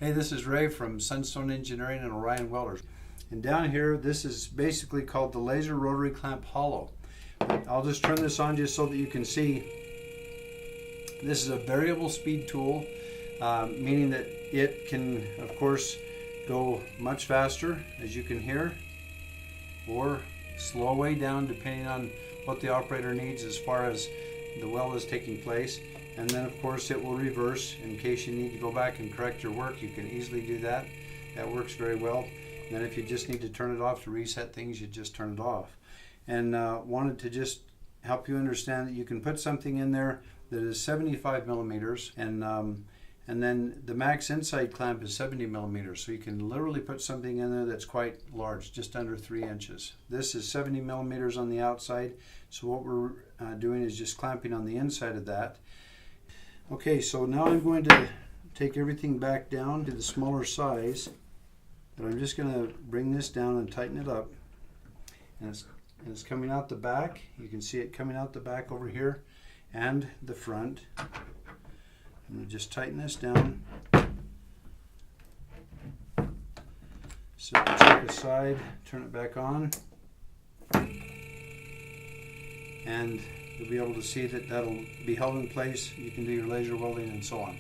Hey, this is Ray from Sunstone Engineering and Orion Welders. And down here, this is basically called the Laser Rotary Clamp Hollow. I'll just turn this on just so that you can see. This is a variable speed tool, meaning that it can, of course, go much faster, as you can hear, or slow way down depending on what the operator needs as far as the weld is taking place. And then of course it will reverse in case you need to go back and correct your work. You can easily do that. That works very well. And then if you just need to turn it off to reset things, you just turn it off. And wanted to just help you understand that you can put something in there that is 75 millimeters, and then the max inside clamp is 70 millimeters. So you can literally put something in there that's quite large, just under 3 inches. This is 70 millimeters on the outside. So what we're doing is just clamping on the inside of that. Okay, so now I'm going to take everything back down to the smaller size, but I'm just going to bring this down and tighten it up. And it's coming out the back. You can see it coming out the back over here and the front. I'm going to just tighten this down. Set the chuck aside, turn it back on, and you'll be able to see that that'll be held in place. You can do your laser welding and so on.